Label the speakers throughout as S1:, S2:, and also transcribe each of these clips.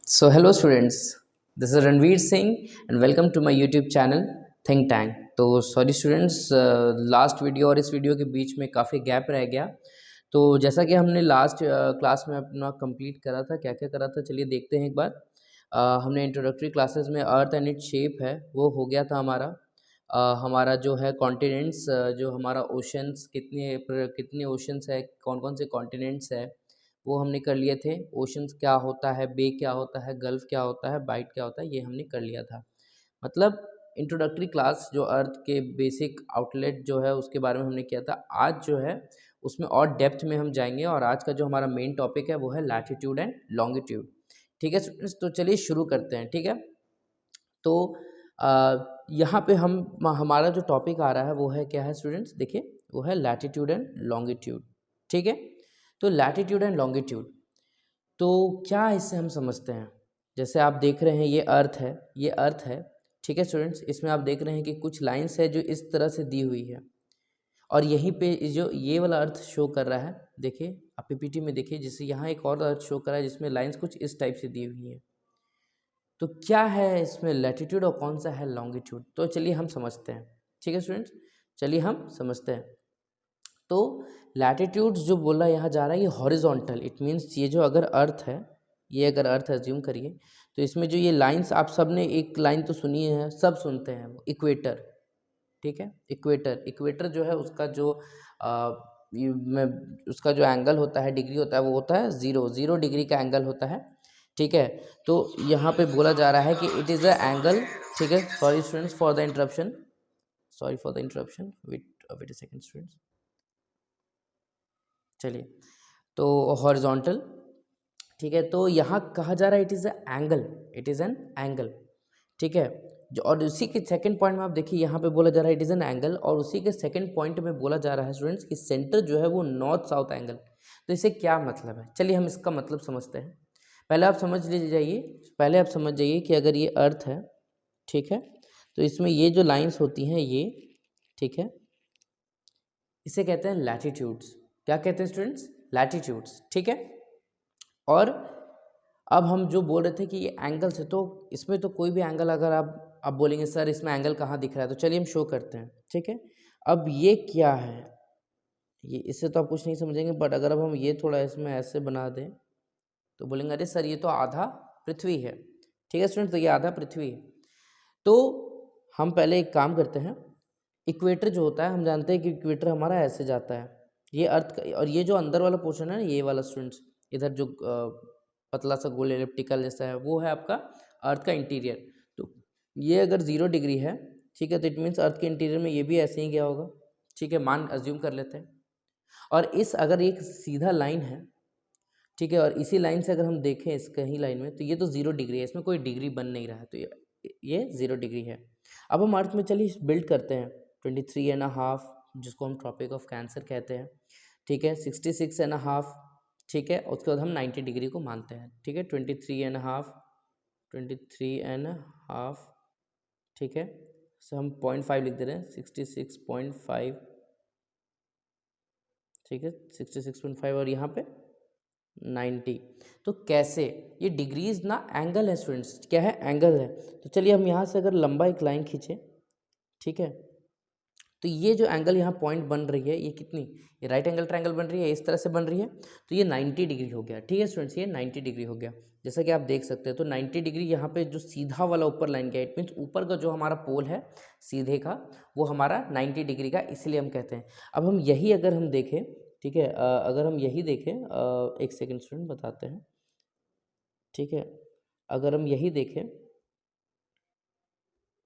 S1: So hello students, this is Ranveer Singh and welcome to my YouTube channel Think Tank। तो sorry students, last video और इस video के बीच में काफ़ी gap रह गया। तो जैसा कि हमने लास्ट क्लास में अपना कंप्लीट करा था, क्या क्या करा था चलिए देखते हैं एक बार। हमने इंट्रोडक्टरी क्लासेस में अर्थ एंड इट्स शेप है वो हो गया था हमारा। हमारा जो है कॉन्टिनेंट्स, जो हमारा ओशंस कितने ओशंस है, कौन कौन से कॉन्टिनेंट्स है वो हमने कर लिए थे। ओशंस क्या होता है, बे क्या होता है, गल्फ क्या होता है, बाइट क्या होता है, ये हमने कर लिया था। मतलब इंट्रोडक्टरी क्लास जो अर्थ के बेसिक आउटलेट जो है उसके बारे में हमने किया था। आज जो है उसमें और डेप्थ में हम जाएंगे और आज का जो हमारा मेन टॉपिक है वो है लैटिट्यूड एंड लॉन्गिट्यूड। ठीक है स्टूडेंट्स, तो चलिए शुरू करते हैं। ठीक है, तो यहाँ पे हमारा जो टॉपिक आ रहा है वो है क्या है स्टूडेंट्स, देखिए वो है लैटिट्यूड एंड लॉन्गिट्यूड। ठीक है, तो लैटिट्यूड एंड लॉन्गिट्यूड तो क्या इससे हम समझते हैं। जैसे आप देख रहे हैं ये अर्थ है, ये अर्थ है। ठीक है स्टूडेंट्स, इसमें आप देख रहे हैं कि कुछ लाइंस है जो इस तरह से दी हुई है और यहीं पे जो ये वाला अर्थ शो कर रहा है, देखिए आप पीपीटी में देखिए, जिससे यहाँ एक और अर्थ शो कर रहा है जिसमें लाइंस कुछ इस टाइप से दी हुई है। तो क्या है इसमें लैटिट्यूड और कौन सा है लॉन्गिट्यूड, तो चलिए हम समझते हैं। ठीक है स्टूडेंट्स, चलिए हम समझते हैं। तो लैटिट्यूड जो बोला यहाँ जा रहा है ये हॉरिजॉन्टल, इट मीन्स ये जो अगर अर्थ है, ये अगर अर्थ एज्यूम करिए तो इसमें जो ये लाइंस आप सब ने एक लाइन तो सुनी है, सब सुनते हैं, वो इक्वेटर। ठीक है, इक्वेटर, इक्वेटर जो है उसका जो मैं उसका जो एंगल होता है, डिग्री होता है, वो होता है ज़ीरो डिग्री का एंगल होता है। ठीक है, तो यहाँ पे बोला जा रहा है कि इट इज़ अ एंगल। ठीक है, sorry students for the interruption, sorry for the interruption, wait wait a second students. चलिए, तो हॉरिजॉन्टल। ठीक है, तो यहाँ कहा जा रहा है it is a angle, it is an angle. ठीक है, जो और उसी के सेकंड पॉइंट में आप देखिए यहाँ पे बोला जा रहा है इट इज़ एन एंगल, और उसी के सेकंड पॉइंट में बोला जा रहा है स्टूडेंट्स कि सेंटर जो है वो नॉर्थ साउथ एंगल। तो इसे क्या मतलब है, चलिए हम इसका मतलब समझते हैं। पहले आप समझ लीजिए जाइए, पहले आप समझ जाइए कि अगर ये अर्थ है, ठीक है, तो इसमें ये जो लाइंस होती हैं ये, ठीक है, इसे कहते हैं लैटिट्यूड्स। क्या कहते हैं स्टूडेंट्स, लैटिट्यूड्स। ठीक है, और अब हम जो बोल रहे थे कि ये एंगल्स है, तो इसमें तो कोई भी एंगल अगर आप बोलेंगे सर इसमें एंगल कहाँ दिख रहा है, तो चलिए हम शो करते हैं। ठीक है, अब ये क्या है, ये इससे तो आप कुछ नहीं समझेंगे, बट अगर अब हम ये थोड़ा इसमें ऐसे बना दें तो बोलेंगे अरे सर ये तो आधा पृथ्वी है। ठीक है स्टूडेंट, तो ये आधा पृथ्वी है। तो हम पहले एक काम करते हैं, इक्वेटर जो होता है हम जानते हैं कि इक्वेटर हमारा ऐसे जाता है, ये अर्थ का, और ये जो अंदर वाला पोर्शन है ना, ये वाला स्टूडेंट्स, इधर जो पतला सा गोल एलिप्टिकल जैसा है वो है आपका अर्थ का इंटीरियर। तो ये अगर 0 डिग्री है, ठीक है, तो इट मीन्स अर्थ के इंटीरियर में ये भी ऐसे ही गया होगा। ठीक है, मान अज्यूम कर लेते हैं। और इस अगर एक सीधा लाइन है, ठीक है, और इसी लाइन से अगर हम देखें इस कहीं लाइन में, तो ये तो 0 डिग्री है, इसमें कोई डिग्री बन नहीं रहा है, तो ये 0 डिग्री है। अब हम अर्थ में चलिए बिल्ड करते हैं 23.5, जिसको हम ट्रॉपिक ऑफ कैंसर कहते हैं। ठीक है, 66.5। ठीक है, उसके बाद हम 90 डिग्री को मानते हैं। ठीक है, 23.5, 23.5। ठीक है, सो हम 0.5 लिख दे रहे हैं, 66.5। ठीक है, 66.5 और यहाँ पे 90। तो कैसे, ये डिग्रीज ना एंगल है स्टूडेंट्स, क्या है, एंगल है। तो चलिए हम यहाँ से अगर लंबा एक लाइन खींचे, ठीक है, तो ये जो एंगल यहाँ पॉइंट बन रही है ये कितनी, ये राइट एंगल ट्रायंगल बन रही है, इस तरह से बन रही है, तो ये 90 डिग्री हो गया। ठीक है स्टूडेंट्स, ये 90 डिग्री हो गया, जैसा कि आप देख सकते हैं। तो 90 डिग्री यहाँ पे जो सीधा वाला ऊपर लाइन गया, इट मीन्स ऊपर का जो हमारा पोल है सीधे का, वो हमारा 90 डिग्री का, इसलिए हम कहते हैं। अब हम यही अगर हम देखें, ठीक है, अगर हम यही देखें, एक सेकेंड स्टूडेंट बताते हैं। ठीक है, अगर हम यही देखें,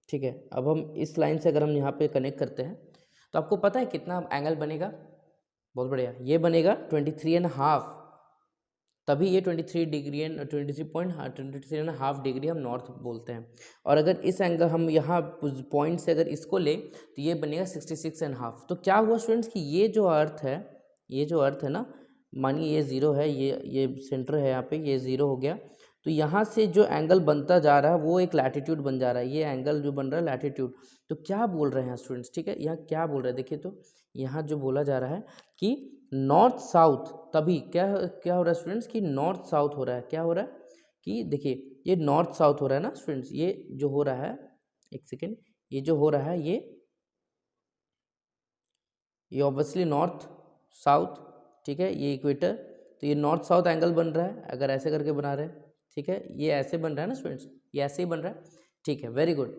S1: ठीक है, अब हम इस लाइन से अगर हम यहाँ पे कनेक्ट करते हैं तो आपको पता है कितना एंगल बनेगा, बहुत बढ़िया, ये बनेगा 23.5। तभी ये 23 डिग्री एंड 23.5 डिग्री हम नॉर्थ बोलते हैं। और अगर इस एंगल हम यहाँ पॉइंट से अगर इसको लें तो ये बनेगा 66.5। तो क्या हुआ स्टूडेंट्स कि ये जो अर्थ है, ये जो अर्थ है ना, मानिए ये ज़ीरो है, ये सेंटर है यहाँ पे, ये ज़ीरो हो गया, तो यहाँ से जो एंगल बनता जा रहा है वो एक लैटिट्यूड बन जा रहा है, ये एंगल जो बन रहा है लैटिट्यूड। तो क्या बोल रहे हैं स्टूडेंट्स, ठीक है, यहाँ क्या बोल रहे हैं देखिए, तो यहाँ जो बोला जा रहा है कि नॉर्थ साउथ, तभी क्या क्या हो रहा है स्टूडेंट्स कि नॉर्थ साउथ हो रहा है, क्या हो रहा है, कि देखिए ये नॉर्थ साउथ हो रहा है ना स्टूडेंट्स, ये जो हो रहा है, एक सेकेंड, ये जो हो रहा है ये ऑब्वियसली नॉर्थ साउथ, ठीक है, ये इक्वेटर, तो ये नॉर्थ साउथ एंगल बन रहा है अगर ऐसे करके बना रहे हैं, ठीक है, ये ऐसे बन रहा है ना स्टूडेंट्स, ये ऐसे ही बन रहा है, ठीक है, वेरी गुड।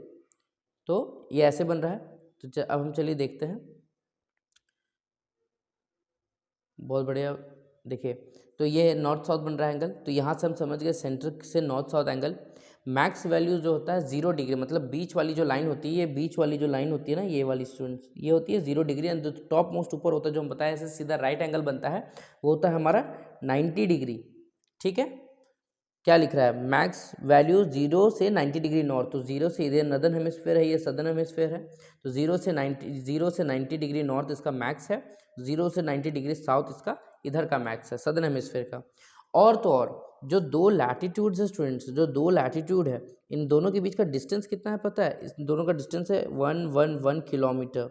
S1: तो ये ऐसे बन रहा है, तो अब हम चलिए देखते हैं, बहुत बढ़िया। देखिए तो ये नॉर्थ साउथ बन रहा है एंगल, तो यहाँ से हम समझ गए सेंटर से north south angle. Max value जो होता है 0 डिग्री, मतलब बीच वाली जो लाइन होती है, ये बीच वाली जो लाइन होती है ना, ये वाली स्टूडेंट्स, ये होती है 0 डिग्री, एंड जो टॉप मोस्ट ऊपर होता है जो हम बताया ऐसे सीधा राइट एंगल बनता है, वो होता है हमारा 90 डिग्री, ठीक है। क्या लिख रहा है, मैक्स वैल्यू 0 से 90 डिग्री नॉर्थ, तो 0 से इधर नदर्न हेमिस्फेयर है, ये सदर्न हेमिस्फेयर है, तो 0 से 90 डिग्री नॉर्थ इसका मैक्स है, 0 से 90 डिग्री साउथ इसका इधर का मैक्स है, सदर्न हेमिस्फेयर का। और तो और जो दो लैटिट्यूड्स है स्टूडेंट्स, जो दो लैटिट्यूड है, इन दोनों के बीच का डिस्टेंस कितना है पता है, इस दोनों का डिस्टेंस है 111 किलोमीटर,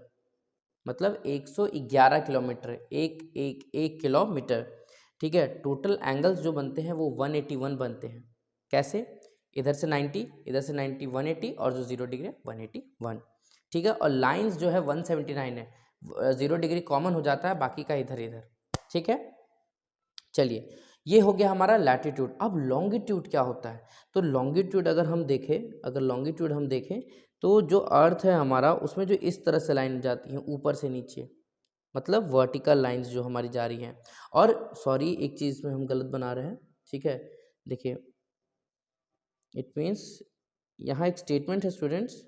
S1: मतलब 111 किलोमीटर, एक किलोमीटर, ठीक है। टोटल एंगल्स जो बनते हैं वो 181 बनते हैं। कैसे, इधर से 90, इधर से 90, 180, और जो 0 डिग्री 181, ठीक है। और लाइंस जो है 179 है, 0 डिग्री कॉमन हो जाता है, बाकी का इधर इधर, ठीक है। चलिए ये हो गया हमारा लैटिट्यूड। अब लॉन्गिट्यूड क्या होता है, तो लॉन्गिट्यूड अगर हम देखें, अगर लॉन्गिट्यूड हम देखें तो जो अर्थ है हमारा, उसमें जो इस तरह से लाइन जाती है ऊपर से नीचे, मतलब वर्टिकल लाइंस जो हमारी जा रही हैं। और सॉरी एक चीज़ में हम गलत बना रहे हैं, ठीक है, देखिए इट मीन्स यहाँ एक स्टेटमेंट है स्टूडेंट्स,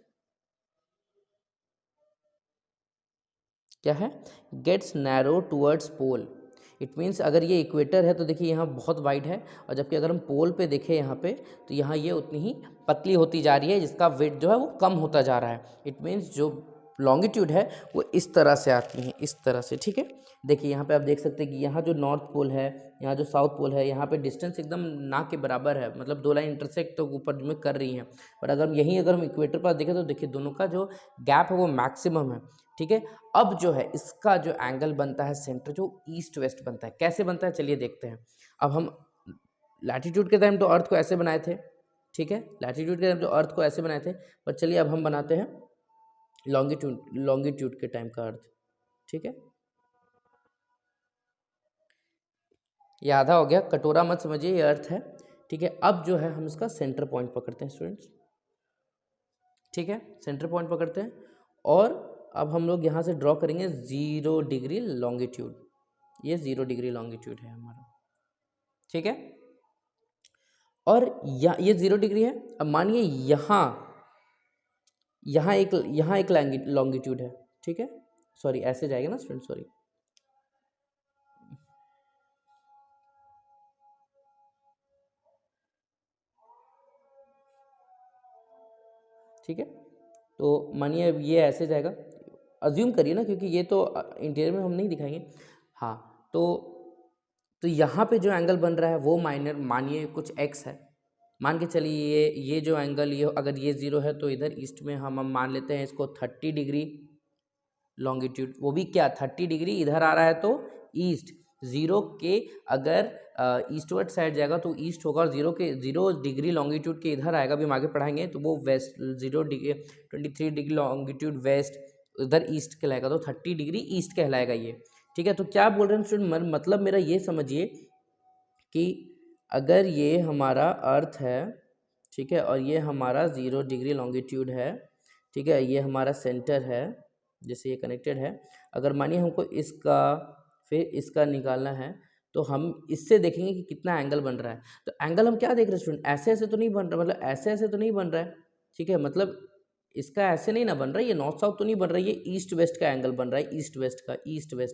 S1: क्या है, gets narrow towards pole. It means अगर ये इक्वेटर है तो देखिए यहाँ बहुत वाइड है, और जबकि अगर हम पोल पे देखें यहाँ पे, तो यहाँ ये उतनी ही पतली होती जा रही है, जिसका वेट जो है वो कम होता जा रहा है। इट मीन्स जो लॉन्गिट्यूड है वो इस तरह से आती हैं, इस तरह से, ठीक है। देखिए यहाँ पे आप देख सकते हैं कि यहाँ जो नॉर्थ पोल है, यहाँ जो साउथ पोल है, यहाँ पे डिस्टेंस एकदम ना के बराबर है, मतलब दो लाइन इंटरसेक्ट तो ऊपर में कर रही हैं। पर अगर हम इक्वेटर पर देखें तो देखिए दोनों का जो गैप है वो मैक्सिमम है, ठीक है। अब जो है इसका जो एंगल बनता है सेंटर, जो ईस्ट वेस्ट बनता है, कैसे बनता है चलिए देखते हैं। अब हम लैटिट्यूड के टाइम तो अर्थ को ऐसे बनाए थे, ठीक है, लैटिट्यूड के टाइम तो अर्थ को ऐसे बनाए थे, पर चलिए अब हम बनाते हैं लॉन्गिट्यूड के टाइम का अर्थ, ठीक है। ये आधा हो गया, कटोरा मत समझिए, ये अर्थ है, ठीक है। अब जो है हम इसका सेंटर पॉइंट पकड़ते हैं स्टूडेंट्स, ठीक है, सेंटर पॉइंट पकड़ते हैं, और अब हम लोग यहाँ से ड्रॉ करेंगे 0 डिग्री लॉन्गिट्यूड, ये 0 डिग्री लॉन्गिट्यूड है हमारा, ठीक है। और ये 0 डिग्री है। अब मानिए यहाँ एक लॉन्गिट्यूड है, ठीक है, सॉरी ऐसे जाएगा ना स्टूडेंट, सॉरी, ठीक है। तो मानिए अब ये ऐसे जाएगा, अज्यूम करिए ना, क्योंकि ये तो इंटीरियर में हम नहीं दिखाएंगे। हाँ, तो यहाँ पे जो एंगल बन रहा है वो माइनर मानिए कुछ x है, मान के चलिए ये जो एंगल, ये अगर ये 0 है तो इधर ईस्ट में हम मान लेते हैं इसको 30 डिग्री लॉन्गिट्यूड, वो भी क्या 30 डिग्री इधर आ रहा है तो ईस्ट, 0 के अगर ईस्टवर्ड साइड जाएगा तो ईस्ट होगा, और 0 डिग्री लॉन्गिट्यूड के इधर आएगा, भी हम आगे पढ़ाएंगे, तो वो west, 0 degree 23 degree longitude west, इधर ईस्ट कहलाएगा, तो 30 डिग्री ईस्ट कहलाएगा ये, ठीक है। तो क्या बोल रहे हैं स्टूडेंट, मतलब मेरा ये समझिए कि अगर ये हमारा अर्थ है, ठीक है, और ये हमारा 0 डिग्री लॉन्गिट्यूड है, ठीक है, ये हमारा सेंटर है, जैसे ये कनेक्टेड है, अगर मानिए हमको इसका फिर इसका निकालना है, तो हम इससे देखेंगे कि कितना एंगल बन रहा है। तो एंगल हम क्या देख रहे हैं स्टूडेंट, ऐसे ऐसे तो नहीं बन रहा, मतलब ऐसे ऐसे तो नहीं बन रहा है, ठीक है, मतलब इसका ऐसे नहीं ना बन रहा है, ये नॉर्थ साउथ तो नहीं बन रहा है, ये ईस्ट वेस्ट का एंगल बन रहा है, ईस्ट वेस्ट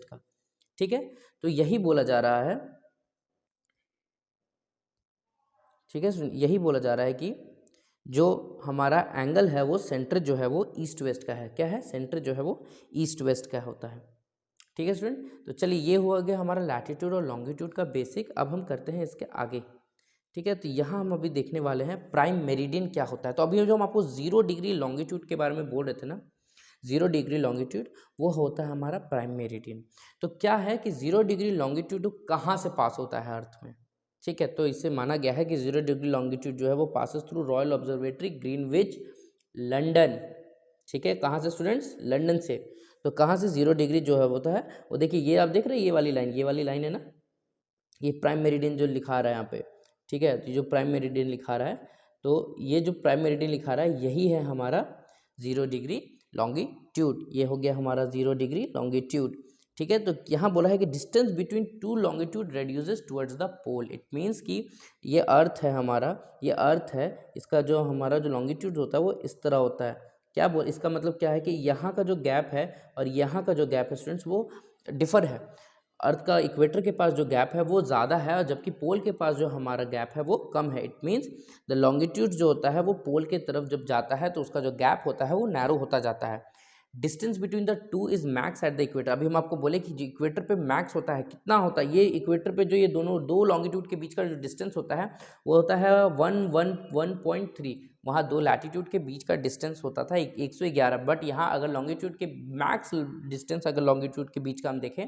S1: का, ठीक है। तो यही बोला जा रहा है, ठीक है, यही बोला जा रहा है कि जो हमारा एंगल है वो सेंटर जो है वो ईस्ट वेस्ट का है, क्या है, सेंटर जो है वो ईस्ट वेस्ट का होता है, ठीक है स्टूडेंट। तो चलिए ये हुआ गया हमारा लैटिट्यूड और लॉन्गिट्यूड का बेसिक। अब हम करते हैं इसके आगे, ठीक है। तो यहाँ हम अभी देखने वाले हैं प्राइम मेरिडियन क्या होता है। तो अभी जो हम आपको 0 डिग्री लॉन्गिट्यूड के बारे में बोल रहे थे ना, 0 डिग्री लॉन्गिट्यूड वो होता है हमारा प्राइम मेरिडियन। तो क्या है कि 0 डिग्री लॉन्गिट्यूड कहाँ से पास होता है अर्थ में, ठीक है, तो इससे माना गया है कि 0 डिग्री लॉन्गिट्यूड जो है वो passes through royal observatory Greenwich London. ठीक है, कहाँ से स्टूडेंट्स? लंदन से। तो कहाँ से 0 डिग्री जो है होता है वो देखिए, ये आप देख रहे हैं, ये वाली लाइन है ना, ये प्राइम मेरिडियन जो लिखा रहा है यहाँ पे। ठीक है, तो जो प्राइम मेरिडियन लिखा रहा है, तो ये जो प्राइम मेरिडियन लिखा रहा है यही है हमारा 0 डिग्री लॉन्गिट्यूड। ये हो गया हमारा 0 डिग्री लॉन्गिट्यूड। ठीक है, तो यहाँ बोला है कि distance between two longitude reduces towards the pole. It means कि ये अर्थ है हमारा, ये अर्थ है, इसका जो हमारा जो लॉन्गिट्यूड होता है वो इस तरह होता है। क्या बोल, इसका मतलब क्या है कि यहाँ का जो गैप है और यहाँ का जो गैप है स्टूडेंट्स वो डिफर है। अर्थ का इक्वेटर के पास जो गैप है वो ज़्यादा है, और जबकि पोल के पास जो हमारा गैप है वो कम है। इट मीन्स द लॉन्गिट्यूड जो होता है वो पोल के तरफ जब जाता है तो उसका जो गैप होता है वो नैरो होता जाता है। Distance between the two is max at the equator. अभी हम आपको बोले कि जो इक्वेटर पे मैक्स होता है, कितना होता है, ये इक्वेटर पे जो ये दोनों दो लॉन्गिट्यूड के बीच का जो डिस्टेंस होता है वो होता है 1.3। वहाँ दो लैटिट्यूड के बीच का डिस्टेंस होता था 111। बट यहाँ अगर लॉन्गिट्यूड के मैक्स डिस्टेंस अगर लॉन्गिट्यूड के बीच का हम देखें,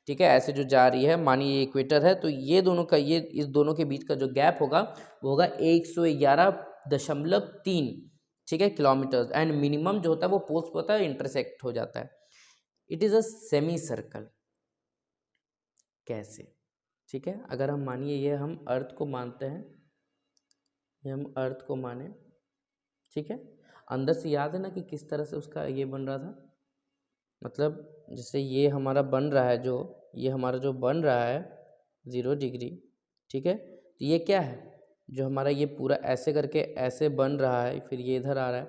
S1: ठीक है, ऐसे जो जा रही है, मानिए ये इक्वेटर है, तो ये दोनों का, ये इस दोनों के बीच का जो गैप होगा वो होगा 111.3, ठीक है, किलोमीटर्स। एंड मिनिमम जो होता है वो पोल्स पर होता है, इंटरसेक्ट हो जाता है। It is a semi circle. कैसे? ठीक है, अगर हम मानिए ये हम अर्थ को मानते हैं, ये हम अर्थ को माने, ठीक है, अंदर से याद है ना कि किस तरह से उसका ये बन रहा था, मतलब जैसे ये हमारा बन रहा है, जो ये हमारा जो बन रहा है 0 डिग्री, ठीक है, तो ये क्या है, जो हमारा ये पूरा ऐसे करके ऐसे बन रहा है, फिर ये इधर आ रहा है,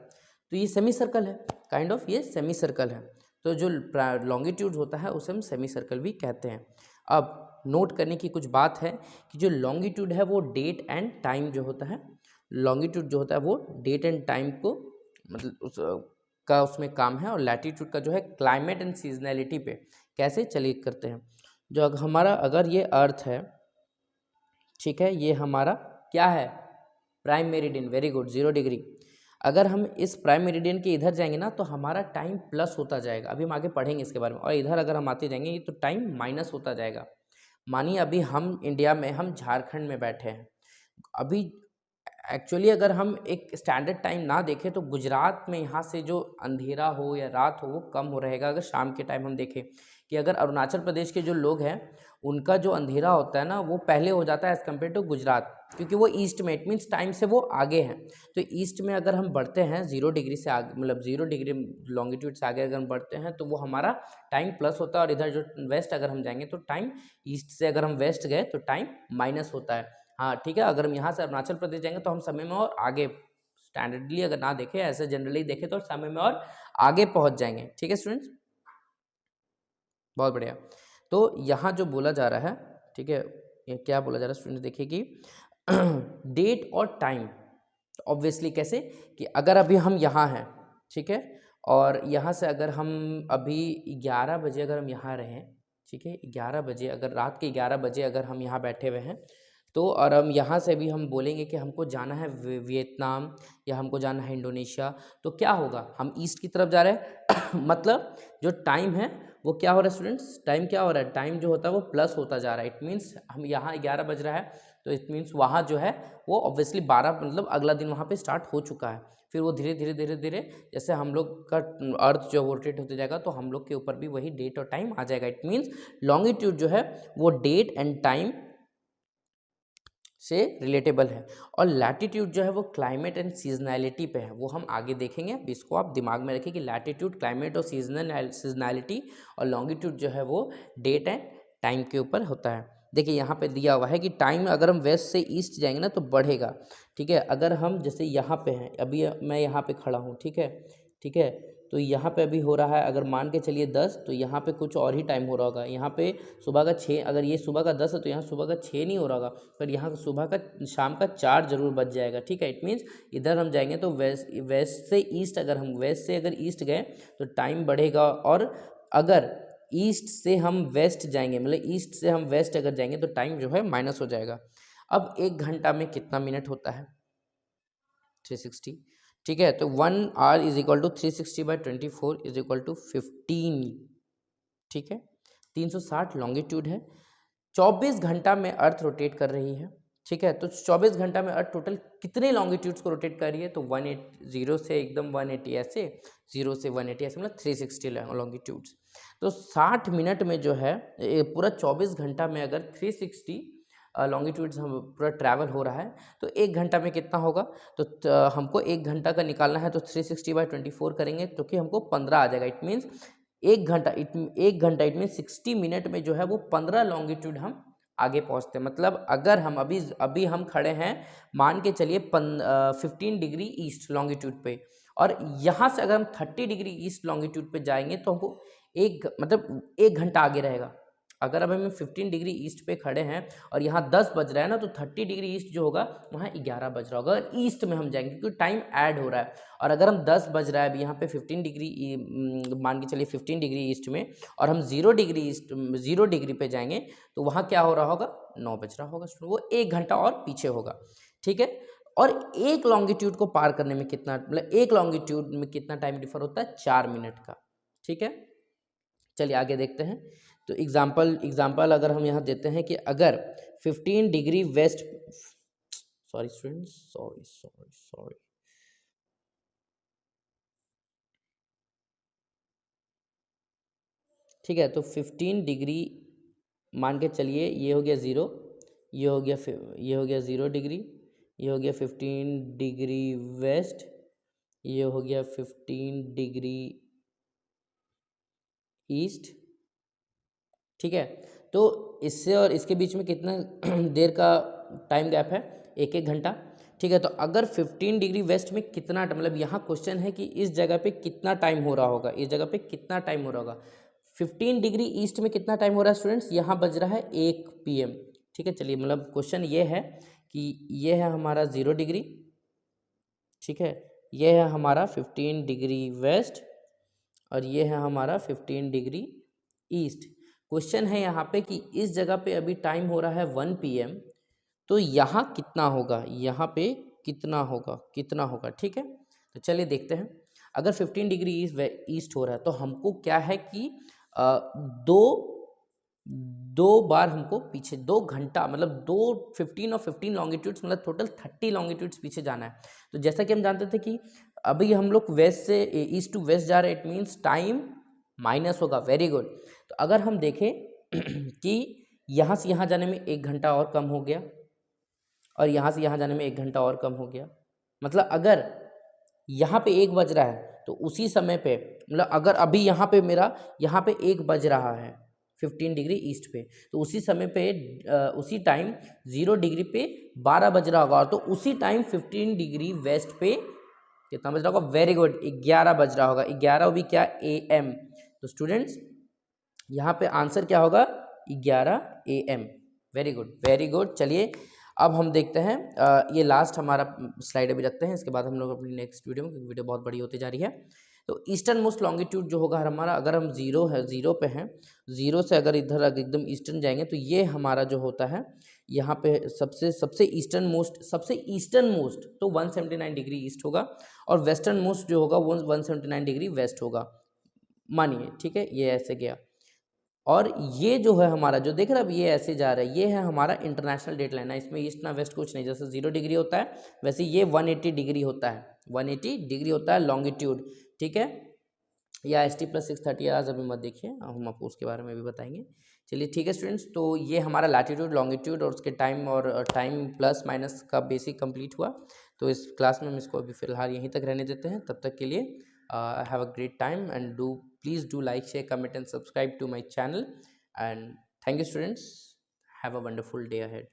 S1: तो ये सेमी सर्कल है, काइंड ऑफ ये सेमी सर्कल है। तो जो लॉन्गिट्यूड होता है उसे हम सेमी सर्कल भी कहते हैं। अब नोट करने की कुछ बात है कि जो लॉन्गिट्यूड है वो डेट एंड टाइम जो होता है, लॉन्गिट्यूड जो होता है वो डेट एंड टाइम को मतलब उस का उसमें काम है, और लैटिट्यूड का जो है क्लाइमेट एंड सीजनैलिटी पे। कैसे, चलिए करते हैं। जो हमारा अगर ये अर्थ है, ठीक है, ये हमारा क्या है, prime meridian, very good, 0 degree. अगर हम इस प्राइम मेरिडियन के इधर जाएंगे ना तो हमारा टाइम प्लस होता जाएगा, अभी हम आगे पढ़ेंगे इसके बारे में। और इधर अगर हम आते जाएंगे तो टाइम माइनस होता जाएगा। मानिए अभी हम इंडिया में, हम झारखंड में बैठे हैं, अभी एक्चुअली अगर हम एक स्टैंडर्ड टाइम ना देखें तो गुजरात में यहाँ से जो अंधेरा हो या रात हो वो कम हो रहेगा। अगर शाम के टाइम हम देखें कि अगर अरुणाचल प्रदेश के जो लोग हैं उनका जो अंधेरा होता है ना वो पहले हो जाता है एज़ कम्पेयर टू गुजरात, क्योंकि वो ईस्ट में, इट मीन्स टाइम से वो आगे हैं। तो ईस्ट में अगर हम बढ़ते हैं 0 डिग्री से आगे, मतलब 0 डिग्री लॉन्गिट्यूड से आगे अगर हम बढ़ते हैं तो वो हमारा टाइम प्लस होता है, और इधर जो वेस्ट अगर हम जाएंगे तो टाइम, ईस्ट से अगर हम वेस्ट गए तो टाइम माइनस होता है। हाँ ठीक है, अगर हम यहाँ से अरुणाचल प्रदेश जाएंगे तो हम समय में और आगे, स्टैंडर्डली अगर ना देखें, ऐसे जनरली देखें तो समय में और आगे पहुँच जाएंगे। ठीक है स्टूडेंट्स, बहुत बढ़िया। तो यहाँ जो बोला जा रहा है, ठीक है, ये क्या बोला जा रहा है स्टूडेंट, देखिए कि डेट और टाइम, ऑब्वियसली कैसे कि अगर अभी हम यहाँ हैं, ठीक है, और यहाँ से अगर हम अभी 11 बजे अगर हम यहाँ रहें, ठीक है, 11 बजे, अगर रात के 11 बजे अगर हम यहाँ बैठे हुए हैं, तो और हम यहाँ से भी हम बोलेंगे कि हमको जाना है वियतनाम या हमको जाना है इंडोनेशिया, तो क्या होगा, हम ईस्ट की तरफ जा रहे हैं मतलब जो टाइम है वो क्या हो रहा है स्टूडेंट्स, टाइम क्या हो रहा है, टाइम जो होता है वो प्लस होता जा रहा है। इट मीन्स हम यहाँ 11 बज रहा है तो इट मीन्स वहाँ जो है वो ऑब्वियसली 12, मतलब अगला दिन वहाँ पे स्टार्ट हो चुका है। फिर वो धीरे धीरे धीरे धीरे जैसे हम लोग का अर्थ जो रोटेट होते जाएगा तो हम लोग के ऊपर भी वही डेट और टाइम आ जाएगा। इट मीन्स लॉन्गिट्यूड जो है वो डेट एंड टाइम से रिलेटेबल है, और लैटिट्यूड जो है वो क्लाइमेट एंड सीजनैलिटी पे है, वो हम आगे देखेंगे। अब इसको आप दिमाग में रखिए कि लैटिट्यूड क्लाइमेट और सीजनैलिटी, और लॉन्गिट्यूड जो है वो डेट एंड टाइम के ऊपर होता है। देखिए यहाँ पे दिया हुआ है कि टाइम अगर हम वेस्ट से ईस्ट जाएंगे ना तो बढ़ेगा, ठीक है। अगर हम जैसे यहाँ पे हैं, अभी मैं यहाँ पे खड़ा हूँ, ठीक है, ठीक है, तो यहाँ पे अभी हो रहा है, अगर मान के चलिए 10, तो यहाँ पे कुछ और ही टाइम हो रहा होगा, यहाँ पे सुबह का 6, अगर ये सुबह का 10 है तो यहाँ सुबह का 6 नहीं हो रहा होगा, पर यहाँ सुबह का शाम का 4 जरूर बच जाएगा, ठीक है। इट मीन्स इधर हम जाएंगे तो वेस्ट से ईस्ट, अगर हम वेस्ट से अगर ईस्ट गए तो टाइम बढ़ेगा, और अगर ईस्ट से हम वेस्ट जाएंगे, मतलब ईस्ट से हम वेस्ट अगर जाएंगे तो टाइम जो है माइनस हो जाएगा। अब 1 घंटा में कितना मिनट होता है, 360, ठीक है, तो 1 hour is equal to 360/24 is equal to 15, ठीक है, 360 लॉन्गिट्यूड है, 24 घंटा में अर्थ रोटेट कर रही है, ठीक है। तो 24 घंटा में अर्थ टोटल कितने लॉन्गिट्यूड्स को रोटेट कर रही है, तो 180 0 से एकदम 180 ऐसे, 0 से 180 ऐसे, मतलब 360 लॉन्गिट्यूड्स। तो 60 मिनट में जो है पूरा 24 घंटा में अगर 360 लॉन्गिट्यूड्स हम पूरा ट्रैवल हो रहा है तो 1 घंटा में कितना होगा, तो हमको 1 घंटा का निकालना है, तो 360/24 करेंगे तो कि हमको 15 आ जाएगा। इट मीन्स 1 घंटा इट मीन 60 मिनट में जो है वो 15 लॉन्गिट्यूड हम आगे पहुंचते हैं। मतलब अगर हम अभी हम खड़े हैं, मान के चलिए 15 डिग्री ईस्ट लॉन्गिट्यूड पे, और यहाँ से अगर हम 30 डिग्री ईस्ट लॉन्गिट्यूड पे जाएंगे तो हमको मतलब 1 घंटा आगे रहेगा। अगर अब हम 15 डिग्री ईस्ट पे खड़े हैं और यहाँ 10 बज रहा है ना, तो 30 डिग्री ईस्ट जो होगा वहाँ 11 बज रहा होगा, अगर ईस्ट में हम जाएंगे क्योंकि टाइम ऐड हो रहा है। और अगर हम 10 बज रहा है अभी यहाँ पे 15 डिग्री मान के चलिए 15 डिग्री ईस्ट में, और हम 0 डिग्री पे जाएंगे तो वहाँ क्या हो रहा होगा, 9 बज रहा होगा। वो 1 घंटा और पीछे होगा, ठीक है। और एक लॉन्गिट्यूड को पार करने में कितना, मतलब एक लॉन्गिट्यूड में कितना टाइम डिफर होता है, 4 मिनट का, ठीक है। चलिए आगे देखते हैं। तो एग्जाम्पल अगर हम यहाँ देते हैं कि अगर 15 degree west, sorry students, sorry, ठीक है। तो 15 डिग्री मान के चलिए, ये हो गया 0, ये हो गया ये हो गया 0 डिग्री, ये हो गया 15 डिग्री वेस्ट, ये हो गया 15 डिग्री ईस्ट, ठीक है। तो इससे और इसके बीच में कितना देर का टाइम गैप है, 1 घंटा, ठीक है। तो अगर 15 डिग्री वेस्ट में कितना, मतलब यहाँ क्वेश्चन है कि इस जगह पे कितना टाइम हो रहा होगा, इस जगह पे कितना टाइम हो रहा होगा। 15 डिग्री ईस्ट में कितना टाइम हो रहा है स्टूडेंट्स, यहाँ बज रहा है 1 PM, ठीक है। चलिए, मतलब क्वेश्चन ये है कि ये है हमारा 0 डिग्री, ठीक है, ये है हमारा 15 डिग्री वेस्ट, और ये है हमारा 15 डिग्री ईस्ट। क्वेश्चन है यहाँ पे कि इस जगह पे अभी टाइम हो रहा है 1 PM, तो यहाँ कितना होगा, यहाँ पे कितना होगा, ठीक है। तो चलिए देखते हैं। अगर 15 डिग्री ईस्ट हो रहा है तो हमको क्या है कि दो दो बार हमको पीछे 2 घंटा, मतलब 15 और 15 लॉन्गिट्यूड्स, मतलब टोटल 30 लॉन्गिट्यूड्स पीछे जाना है। तो जैसा कि हम जानते थे कि अभी हम लोग वेस्ट से ईस्ट टू वेस्ट जा रहे हैं, इट मीन्स टाइम माइनस होगा। Very good. तो अगर हम देखें कि यहाँ से यहाँ जाने में 1 घंटा और कम हो गया, और यहाँ से यहाँ जाने में 1 घंटा और कम हो गया, मतलब अगर यहाँ पे 1 बज रहा है तो उसी समय पे, मतलब अगर अभी यहाँ पे मेरा यहाँ पे 1 बज रहा है 15 डिग्री ईस्ट पे, तो उसी समय पे उसी टाइम 0 डिग्री पे 12 बज रहा होगा, तो उसी टाइम 15 डिग्री वेस्ट पे कितना बज रहा होगा, वेरी गुड, 11 बज रहा होगा। 11 भी क्या, AM। तो स्टूडेंट्स यहाँ पे आंसर क्या होगा, 11 AM। Very good, very good. चलिए अब हम देखते हैं, ये लास्ट हमारा स्लाइड अभी रखते हैं, इसके बाद हम लोग अपनी नेक्स्ट वीडियो में, क्योंकि वीडियो बहुत बड़ी होती जा रही है। तो ईस्टर्न मोस्ट लॉन्गिट्यूड जो होगा हमारा, अगर हम 0 पे हैं, 0 से अगर इधर एकदम ईस्टर्न जाएंगे तो ये हमारा जो होता है यहाँ पे सबसे ईस्टर्न मोस्ट तो 179 डिग्री ईस्ट होगा, और वेस्टर्न मोस्ट जो होगा वो 179 डिग्री वेस्ट होगा, मानिए, ठीक है। ये ऐसे गया, और ये जो है हमारा, जो देख रहे हैं अब ये ऐसे जा रहा है, ये है हमारा इंटरनेशनल डेट लाइन है। इसमें ईस्ट ना वेस्ट कुछ नहीं, जैसे 0 डिग्री होता है वैसे ये 180 डिग्री होता है, 180 डिग्री होता है लॉन्गिट्यूड, ठीक है। या ST+630 आज अभी मत देखिए, हम आपको उसके बारे में भी बताएंगे। चलिए ठीक है स्टूडेंट्स, तो ये हमारा लैटिट्यूड, लॉन्गिट्यूड और उसके टाइम प्लस माइनस का बेसिक कंप्लीट हुआ। तो इस क्लास में हम इसको अभी फिलहाल यहीं तक रहने देते हैं। तब तक के लिए have a great time, and please do like, share, comment and subscribe to my channel, and thank you students. Have a wonderful day ahead.